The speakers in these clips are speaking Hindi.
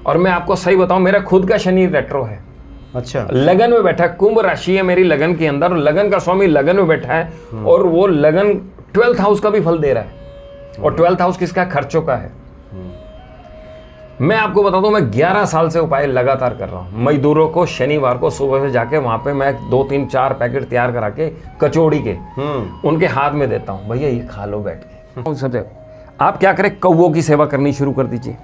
और मैं आपको सही बताऊं, मेरा खुद का शनि रेट्रो है। अच्छा। लगन में बैठा है, कुंभ राशि है मेरी लगन के अंदर, और लगन का स्वामी लगन में बैठा है, और वो लगन 12th हाउस का भी फल दे रहा है। और 12th हाउस किसका? खर्चों का है। मैं आपको बता दूं, मैं 11 साल से उपाय लगातार कर रहा हूं। मजदूरों को शनिवार को सुबह से जाके वहां पे मैं 2 3 4 पैकेट तैयार करा के कचौड़ी के उनके हाथ में देता हूं, भैया ये खा लो बैठ के। सबसे आप क्या करें, कौवों की सेवा करनी शुरू कर दीजिए।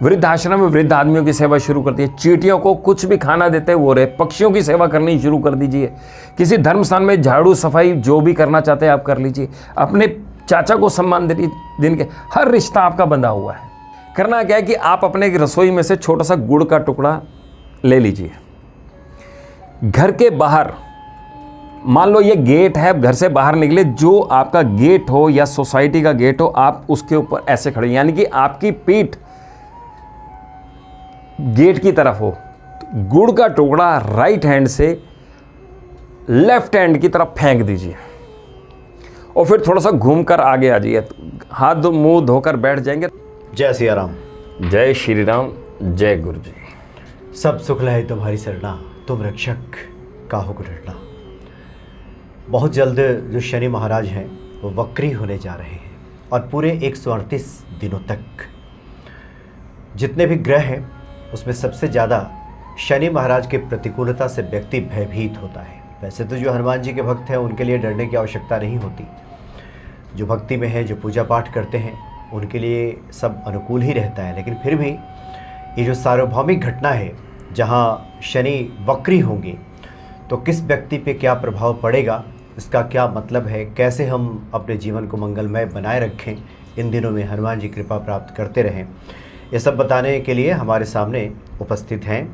वृद्धाश्रम में वृद्ध आदमियों की सेवा शुरू कर दीजिए। चींटियों को कुछ भी खाना देते वो रहे, पक्षियों की सेवा करनी शुरू कर दीजिए। किसी धर्म स्थान में झाड़ू सफाई जो भी करना चाहते हैं आप कर लीजिए। अपने चाचा को सम्मान दे दिन के, हर रिश्ता आपका बंधा हुआ है। करना क्या है कि आप अपने रसोई में से छोटा सा गुड़ का टुकड़ा ले लीजिए। घर के बाहर, मान लो ये गेट है, घर से बाहर निकले, जो आपका गेट हो या सोसाइटी का गेट हो, आप उसके ऊपर ऐसे खड़े, यानी कि आपकी पीठ गेट की तरफ हो। गुड़ का टुकड़ा राइट हैंड से लेफ्ट हैंड की तरफ फेंक दीजिए, और फिर थोड़ा सा घूमकर आगे आ जाइए, हाथ मुंह धोकर बैठ जाएंगे। जय सिया राम। जय श्री राम, जय गुरु जी। सब सुख लहे तुम्हारी सरना, तुम रक्षक काहू को डरना। बहुत जल्द जो शनि महाराज हैं वो वक्री होने जा रहे हैं, और पूरे 138 दिनों तक जितने भी ग्रह हैं उसमें सबसे ज़्यादा शनि महाराज के प्रतिकूलता से व्यक्ति भयभीत होता है। वैसे तो जो हनुमान जी के भक्त हैं उनके लिए डरने की आवश्यकता नहीं होती, जो भक्ति में है, जो पूजा पाठ करते हैं, उनके लिए सब अनुकूल ही रहता है। लेकिन फिर भी ये जो सार्वभौमिक घटना है जहाँ शनि वक्री होंगे तो किस व्यक्ति पे क्या प्रभाव पड़ेगा, इसका क्या मतलब है, कैसे हम अपने जीवन को मंगलमय बनाए रखें, इन दिनों में हनुमान जी कृपा प्राप्त करते रहें, ये सब बताने के लिए हमारे सामने उपस्थित हैं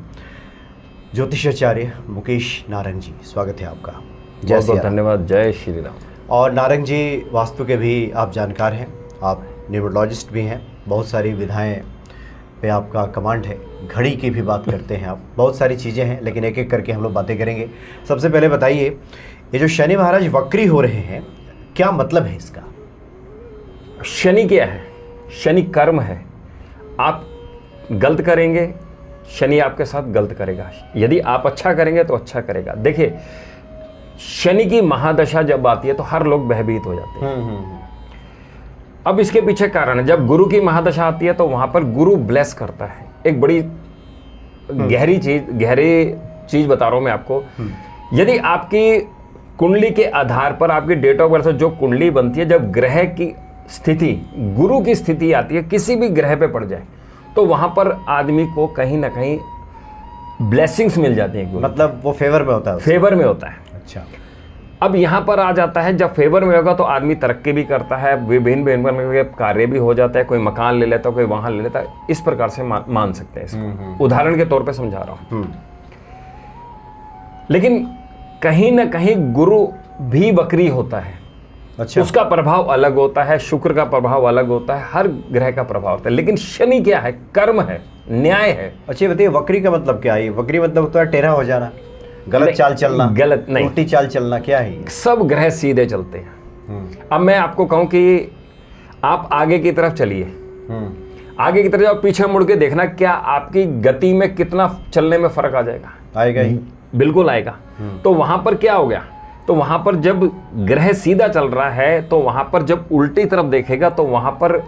ज्योतिषाचार्य मुकेश नारंग जी। स्वागत है आपका। बहुत बहुत धन्यवाद। जय श्री राम। और नारंग जी वास्तु के भी आप जानकार हैं, आप न्यूमरोलॉजिस्ट भी हैं, बहुत सारी विधाएं पे आपका कमांड है, घड़ी की भी बात करते हैं आप, बहुत सारी चीज़ें हैं, लेकिन एक एक करके हम लोग बातें करेंगे। सबसे पहले बताइए, ये जो शनि महाराज वक्री हो रहे हैं क्या मतलब है इसका? शनि क्या है? शनि कर्म है। आप गलत करेंगे, शनि आपके साथ गलत करेगा। यदि आप अच्छा करेंगे तो अच्छा करेगा। देखिए, शनि की महादशा जब आती है तो हर लोग भयभीत हो जाते हैं। अब इसके पीछे कारण है, जब गुरु की महादशा आती है तो वहां पर गुरु ब्लेस करता है। एक बड़ी गहरी चीज बता रहा हूं मैं आपको। यदि आपकी कुंडली के आधार पर आपकी डेट ऑफ बर्थ जो कुंडली बनती है, जब ग्रह की स्थिति, गुरु की स्थिति आती है, किसी भी ग्रह पे पड़ जाए तो वहां पर आदमी को कहीं ना कहीं ब्लेसिंग्स मिल जाती हैं। मतलब वो फेवर में होता है? फेवर में होता है। अच्छा। अब यहाँ पर आ जाता है, जब फेवर में होगा तो आदमी तरक्की भी करता है, विभिन्न कार्य भी हो जाता है, कोई मकान ले लेता है, कोई वहां ले लेता है। इस प्रकार से मान सकते हैं इसको। उदाहरण के तौर पे समझा रहा हूं। लेकिन कहीं ना कहीं गुरु भी वक्री होता है। अच्छा। उसका प्रभाव अलग होता है, शुक्र का प्रभाव अलग होता है, हर ग्रह का प्रभाव होता है। लेकिन शनि क्या है? कर्म है, न्याय है। अच्छा बताइए, वक्री का मतलब क्या है? वक्री मतलब होता है टेढ़ा हो जाना, गलत चाल चलना? गलत नहीं, उल्टी चाल चलना, क्या है? सब ग्रह सीधे चलते हैं। अब मैं आपको कहूं कि आप आगे की तरफ चलिए, आगे की तरफ जाओ, पीछे मुड़ के देखना, क्या आपकी गति में कितना चलने में फर्क आ जाएगा? आएगा ही, बिल्कुल आएगा। तो वहां पर क्या हो गया? तो वहां पर जब ग्रह सीधा चल रहा है तो वहां पर जब उल्टी तरफ देखेगा तो वहां पर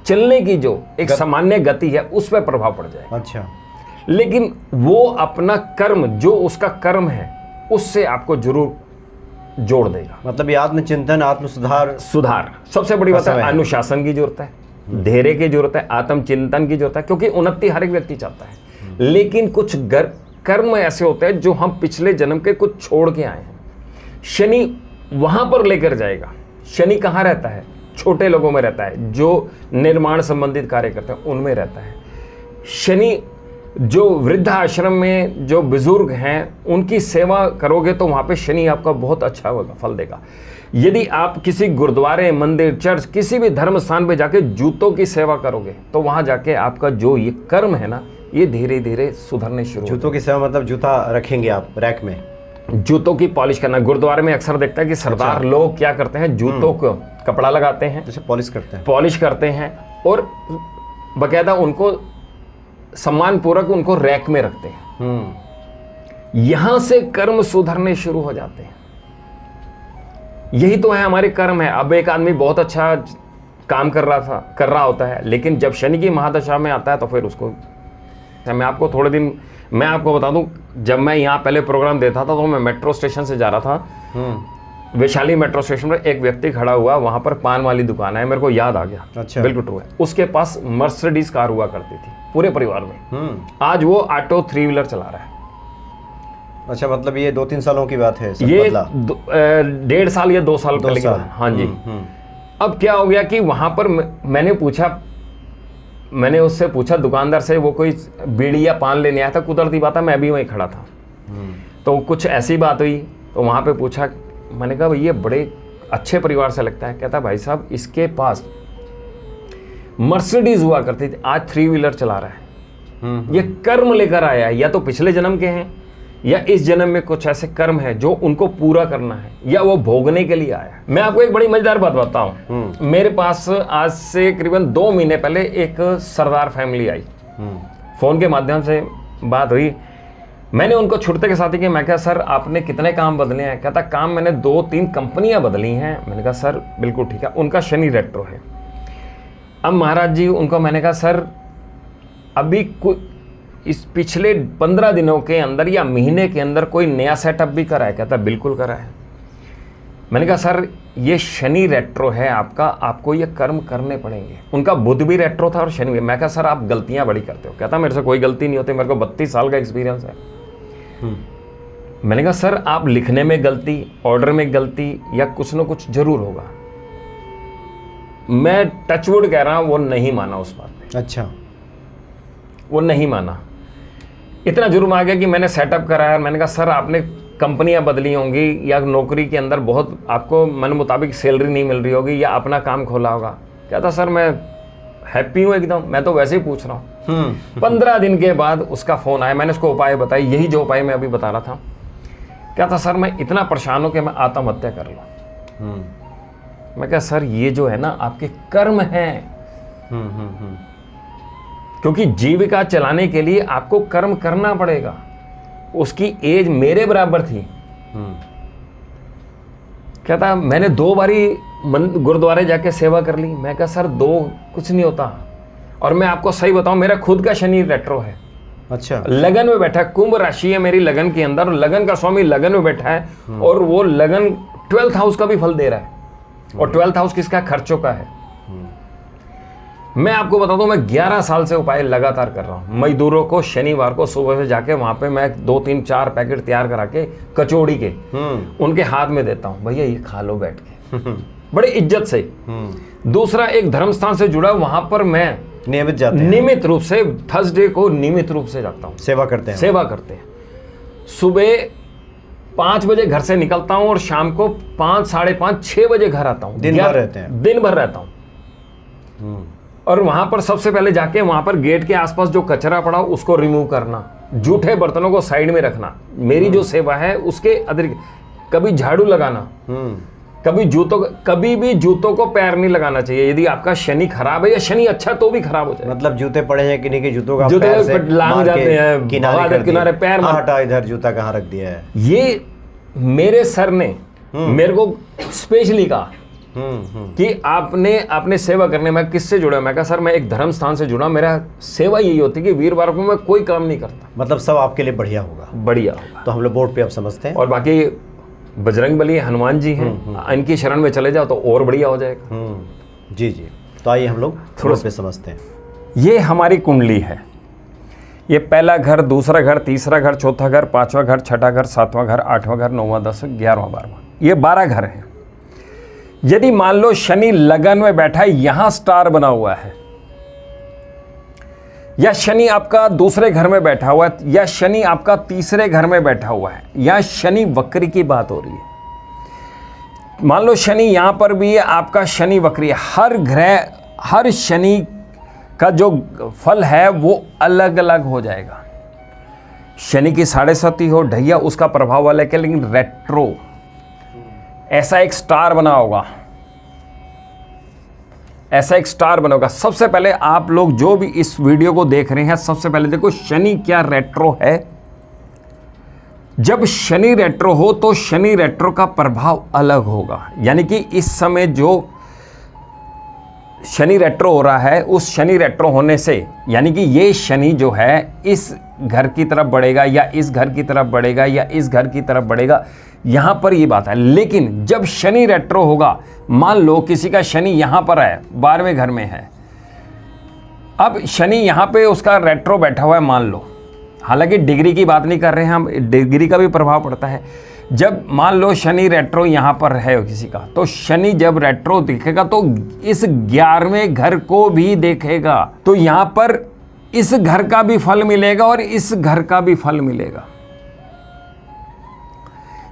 चलने की जो एक सामान्य गति है उस पर प्रभाव पड़ जाएगा। अच्छा। लेकिन वो अपना कर्म, जो उसका कर्म है, उससे आपको जरूर जोड़ देगा। मतलब ये आत्मचिंतन, आत्म सुधार सबसे बड़ी बात है। अनुशासन की जरूरत है, धैर्य की जरूरत है, आत्मचिंतन की जरूरत है, क्योंकि उन्नति हर एक व्यक्ति चाहता है। लेकिन कुछ कर्म ऐसे होते हैं जो हम पिछले जन्म के कुछ छोड़ के आए हैं। शनि वहां पर लेकर जाएगा। शनि कहाँ रहता है? छोटे लोगों में रहता है, जो निर्माण संबंधित कार्य करते हैं उनमें रहता है। शनि जो वृद्धाश्रम में जो बुजुर्ग हैं उनकी सेवा करोगे तो वहां पे शनि आपका बहुत अच्छा होगा, फल देगा। यदि आप किसी गुरुद्वारे, मंदिर, चर्च, किसी भी धर्म स्थान पे जाके जूतों की सेवा करोगे तो वहां जाके आपका जो ये कर्म है ना, ये धीरे धीरे सुधरने शुरू। जूतों की सेवा मतलब जूता रखेंगे आप रैक में? जूतों की पॉलिश करना। गुरुद्वारे में अक्सर देखता है कि सरदार लोग क्या करते हैं, जूतों को कपड़ा लगाते हैं, जैसे पॉलिश करते हैं, और बाकायदा उनको सम्मानपूर्वक उनको रैक में रखते हैं। यहां से कर्म सुधरने शुरू हो जाते हैं। यही तो है हमारे कर्म है। अब एक आदमी बहुत अच्छा काम कर रहा होता है, लेकिन जब शनि की महादशा में आता है तो फिर उसको, मैं आपको बता दूं, जब मैं यहाँ पहले प्रोग्राम देता था तो मैं मेट्रो स्टेशन से जा रहा था, वैशाली मेट्रो स्टेशन पर एक व्यक्ति खड़ा हुआ, वहां पर पान वाली दुकान है, मेरे को याद आ गया। अच्छा। बिल्कुल ट्रू है। उसके पास मर्सिडीज कार हुआ करती थी पूरे परिवार में। आज वो ऑटो 3 व्हीलर चला रहा है। अच्छा, मतलब ये 2-3 सालों की बात है, सब ये बदला। 1.5 साल या 2 साल पहले की बात। हाँ जी। अब क्या हो गया कि वहां पर मैंने उससे पूछा, दुकानदार से, वो कोई बीड़ी या पान लेने आया था, कुदरती बात है मैं भी वहीं खड़ा था। तो कुछ ऐसी बात हुई, तो वहां पे पूछा, मैंने कहा भैया बड़े अच्छे परिवार से लगता है। कहता भाई साहब इसके पास मर्सिडीज हुआ करती थी, आज 3 व्हीलर चला रहा है। ये कर्म लेकर आया है, या तो पिछले जन्म के हैं या इस जन्म में कुछ ऐसे कर्म है जो उनको पूरा करना है, या वो भोगने के लिए आया है। मैं आपको एक बड़ी मजेदार बात बताऊं। मेरे पास आज से करीबन 2 महीने पहले एक सरदार फैमिली आई, फोन के माध्यम से बात हुई। मैंने उनको छुट्टे के साथ ही किया, मैं कहा सर आपने कितने काम बदले हैं? कहता काम मैंने 2-3 कंपनियां बदली हैं। मैंने कहा सर बिल्कुल ठीक है। उनका शनि रेट्रो है। अब महाराज जी उनको मैंने कहा सर अभी इस पिछले 15 दिनों के अंदर या महीने के अंदर कोई नया सेटअप भी करा है? कहता बिल्कुल करा है। मैंने कहा सर ये शनि रेट्रो है आपका, आपको ये कर्म करने पड़ेंगे। उनका बुध भी रेट्रो था और शनि भी। मैं कहा सर आप गलतियां बड़ी करते हो। कहता मेरे से कोई गलती नहीं होती, मेरे को 32 साल का एक्सपीरियंस है। मैंने कहा सर आप लिखने में गलती, ऑर्डर में गलती, या कुछ ना कुछ जरूर होगा। मैं टचवुड कह रहा हूं, वो नहीं माना उस बात पे। अच्छा, वो नहीं माना। इतना जुर्म आ गया कि मैंने सेटअप कराया। मैंने कहा सर आपने कंपनियां बदली होंगी, या नौकरी के अंदर बहुत आपको मन मुताबिक सैलरी नहीं मिल रही होगी, या अपना काम खोला होगा। कहता सर मैं हैप्पी हूँ एकदम, मैं तो वैसे ही पूछ रहा हूँ। 15 दिन के बाद उसका फ़ोन आया, मैंने उसको उपाय बताई, यही जो उपाय मैं अभी बता रहा था। कहता सर मैं इतना परेशान हूँ कि मैं आत्महत्या कर लूँ। मैं कहा सर ये जो है ना आपके कर्म हैं। क्योंकि जीविका चलाने के लिए आपको कर्म करना पड़ेगा। उसकी एज मेरे बराबर थी। कहता मैंने 2 बारी गुरुद्वारे जाके सेवा कर ली। मैं कहा सर 2 कुछ नहीं होता। और मैं आपको सही बताऊं, मेरा खुद का शनि रेट्रो है। अच्छा, लगन में बैठा है, कुंभ राशि है मेरी लगन के अंदर, और लगन का स्वामी लगन में बैठा है, और वो लगन 12th हाउस का भी फल दे रहा है। और 12th हाउस किसका? खर्चों का है। मैं आपको बता दूं, मैं 11 साल से उपाय लगातार कर रहा हूं। मजदूरों को शनिवार को सुबह से जाके वहां पे मैं 2-3-4 पैकेट तैयार करा के कचौड़ी के उनके हाथ में देता हूं, भैया ये खा लो बैठ के, बड़े इज्जत से। दूसरा, एक धर्म स्थान से जुड़ा, वहां पर मैं नियमित रूप से थर्सडे को नियमित रूप से जाता हूं। सेवा करते हैं। सुबह 5 बजे घर से निकलता हूं और शाम को 5, 5:30, 6 बजे घर आता हूं। दिन भर रहता हूं। और वहां पर सबसे पहले जाके वहां पर गेट के आसपास जो कचरा पड़ा उसको रिमूव करना, जूठे बर्तनों को साइड में रखना, मेरी जो सेवा है उसके अतिरिक्त कभी झाड़ू लगाना, कभी भी जूतों को पैर नहीं लगाना चाहिए। यदि आपका शनि खराब है या शनि अच्छा तो भी खराब हो जाए। मतलब जूते पड़े हैं कि नहीं, कि जूतों का जूते पैर से लांग जाते हैं, किनारे पैर हटा, इधर जूता कहाँ रख दिया है। ये मेरे सर ने मेरे को स्पेशली कहा कि आपने सेवा करने में किससे जुड़ा? मैं कहा सर मैं एक धर्म स्थान से जुड़ा, मेरा सेवा यही होती कि वीरवार को मैं कोई काम नहीं करता। मतलब सब आपके लिए बढ़िया होगा। तो हम लोग बोर्ड पे अब समझते हैं। और बाकी बजरंग बली हनुमान जी हैं, इनकी शरण में चले जाओ तो और बढ़िया हो जाएगा। जी। तो आइए हम लोग थोड़ा पे समझते हैं। ये हमारी कुंडली है। ये पहला घर, दूसरा घर, तीसरा घर, चौथा घर, 5वां घर, 6ठा घर, 7वां घर, 8वां घर, 9वां, 10वां, 11वां, 12वां, ये 12 घर हैं। यदि मान लो शनि लगन में बैठा है, यहां स्टार बना हुआ है, या शनि आपका दूसरे घर में बैठा हुआ है, या शनि आपका तीसरे घर में बैठा हुआ है, या शनि वक्री की बात हो रही है। मान लो शनि यहां पर भी है, आपका शनि वक्री है। हर ग्रह, हर शनि का जो फल है वो अलग अलग हो जाएगा। शनि की 7.5 हो ढैया, उसका प्रभाव अलग है, लेकिन रेट्रो ऐसा एक स्टार बना होगा। ऐसा एक स्टार बनेगा। सबसे पहले आप लोग जो भी इस वीडियो को देख रहे हैं, सबसे पहले देखो शनि क्या रेट्रो है। जब शनि रेट्रो हो तो शनि रेट्रो का प्रभाव अलग होगा, यानी कि इस समय जो शनि रेट्रो हो रहा है, उस शनि रेट्रो होने से यानी कि ये शनि जो है इस घर की तरफ बढ़ेगा या इस घर की तरफ बढ़ेगा या इस घर की तरफ बढ़ेगा, यहाँ पर ये बात है। लेकिन जब शनि रेट्रो होगा, मान लो किसी का शनि यहाँ पर है, 12वें घर में है, अब शनि यहाँ पे उसका रेट्रो बैठा हुआ है मान लो, हालांकि डिग्री की बात नहीं कर रहे हैं हम, डिग्री का भी प्रभाव पड़ता है। जब मान लो शनि रेट्रो यहाँ पर है किसी का, तो शनि जब रेट्रो दिखेगा तो इस 11वें घर को भी देखेगा, तो यहाँ पर इस घर का भी फल मिलेगा और इस घर का भी फल मिलेगा।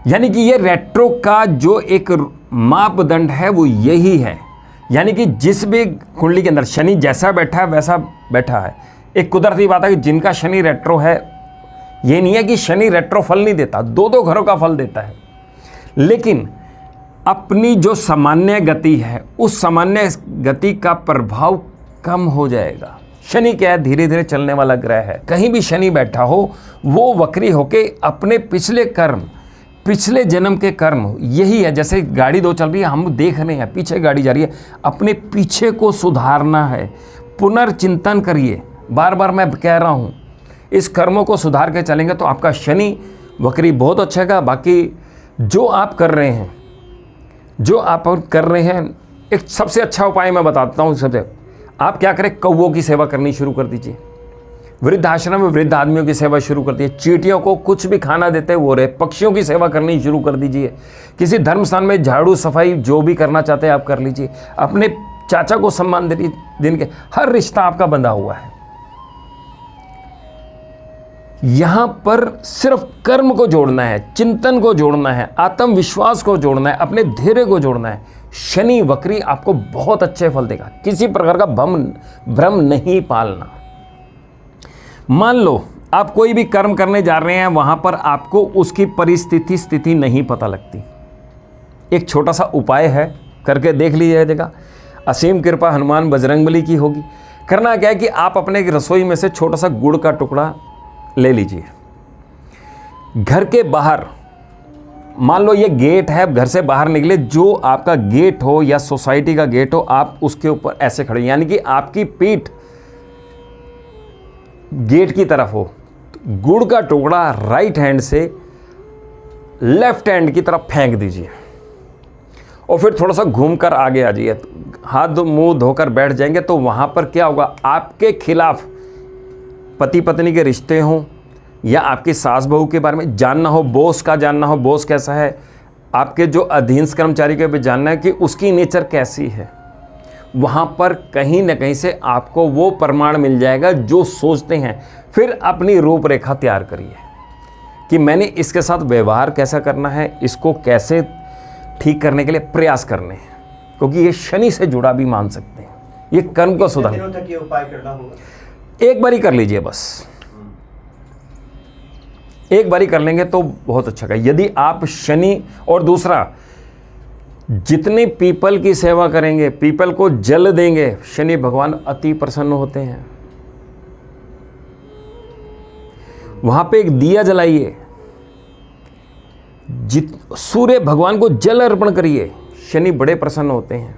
यानी कि ये रेट्रो का जो एक मापदंड है वो यही है, यानी कि जिस भी कुंडली के अंदर शनि जैसा बैठा है वैसा बैठा है। एक कुदरती बात है कि जिनका शनि रेट्रो है, ये नहीं है कि शनि रेट्रो फल नहीं देता, 2-2 घरों का फल देता है, लेकिन अपनी जो सामान्य गति है उस सामान्य गति का प्रभाव कम हो जाएगा। शनि क्या है, धीरे धीरे चलने वाला ग्रह है। कहीं भी शनि बैठा हो वो वक्री होके अपने पिछले कर्म, पिछले जन्म के कर्म, यही है जैसे गाड़ी 2 चल रही है, हम देख रहे हैं पीछे गाड़ी जा रही है, अपने पीछे को सुधारना है, पुनर्चिंतन करिए। बार बार मैं कह रहा हूँ, इस कर्मों को सुधार के चलेंगे तो आपका शनि वक्री बहुत अच्छा है। बाकी जो आप कर रहे हैं, एक सबसे अच्छा उपाय मैं बताता हूँ। सबसे आप क्या करें, कौवों की सेवा करनी शुरू कर दीजिए, वृद्धाश्रम में वृद्ध आदमियों की सेवा शुरू कर दीजिए, चींटियों को कुछ भी खाना देते वो रहे, पक्षियों की सेवा करनी शुरू कर दीजिए, किसी धर्म स्थान में झाड़ू सफाई जो भी करना चाहते हैं आप कर लीजिए, अपने चाचा को सम्मान दे दिन के, हर रिश्ता आपका बंधा हुआ है। यहां पर सिर्फ कर्म को जोड़ना है, चिंतन को जोड़ना है, आत्मविश्वास को जोड़ना है, अपने धैर्य को जोड़ना है। शनि वक्री आपको बहुत अच्छे फल देगा, किसी प्रकार का भ्रम नहीं पालना। मान लो आप कोई भी कर्म करने जा रहे हैं, वहां पर आपको उसकी परिस्थिति स्थिति नहीं पता लगती, एक छोटा सा उपाय है, करके देख लीजिएगा, असीम कृपा हनुमान बजरंगबली की होगी। करना क्या है कि आप अपने रसोई में से छोटा सा गुड़ का टुकड़ा ले लीजिए, घर के बाहर, मान लो ये गेट है, घर से बाहर निकले, जो आपका गेट हो या सोसाइटी का गेट हो, आप उसके ऊपर ऐसे खड़े, यानी कि आपकी पीठ गेट की तरफ हो, गुड़ का टुकड़ा राइट हैंड से लेफ्ट हैंड की तरफ फेंक दीजिए और फिर थोड़ा सा घूमकर आगे आ जाइए, हाथ मुंह धोकर बैठ जाएंगे। तो वहां पर क्या होगा, आपके खिलाफ पति पत्नी के रिश्ते हों या आपकी सास बहू के बारे में जानना हो, बॉस का जानना हो, बॉस कैसा है, आपके जो अधीनस्थ कर्मचारी के भी जानना है कि उसकी नेचर कैसी है, वहाँ पर कहीं ना कहीं से आपको वो प्रमाण मिल जाएगा जो सोचते हैं। फिर अपनी रूपरेखा तैयार करिए कि मैंने इसके साथ व्यवहार कैसा करना है, इसको कैसे ठीक करने के लिए प्रयास करने हैं, क्योंकि ये शनि से जुड़ा भी मान सकते हैं। ये कर्म को सुधार, दिनों तक ये उपाय करना होगा, एक बार ही कर लीजिए, बस एक बार ही कर लेंगे तो बहुत अच्छा है। यदि आप शनि, और दूसरा, जितने पीपल की सेवा करेंगे, पीपल को जल देंगे, शनि भगवान अति प्रसन्न होते हैं। वहां पे एक दिया जलाइए, सूर्य भगवान को जल अर्पण करिए, शनि बड़े प्रसन्न होते हैं।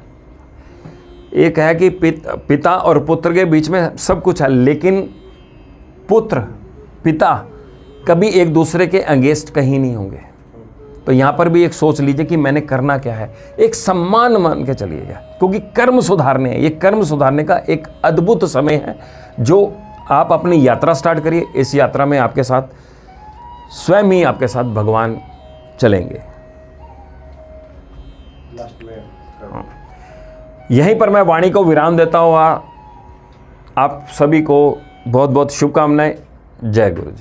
एक है कि पिता और पुत्र के बीच में सब कुछ है, लेकिन पुत्र पिता कभी एक दूसरे के अगेंस्ट कहीं नहीं होंगे। तो यहाँ पर भी एक सोच लीजिए कि मैंने करना क्या है, एक सम्मान मान के चलिएगा, क्योंकि कर्म सुधारने हैं। ये कर्म सुधारने का एक अद्भुत समय है, जो आप अपनी यात्रा स्टार्ट करिए। इस यात्रा में आपके साथ स्वयं ही आपके साथ भगवान चलेंगे। यहीं पर मैं वाणी को विराम देता हूँ। आप सभी को बहुत बहुत शुभकामनाएं। जय गुरु जी।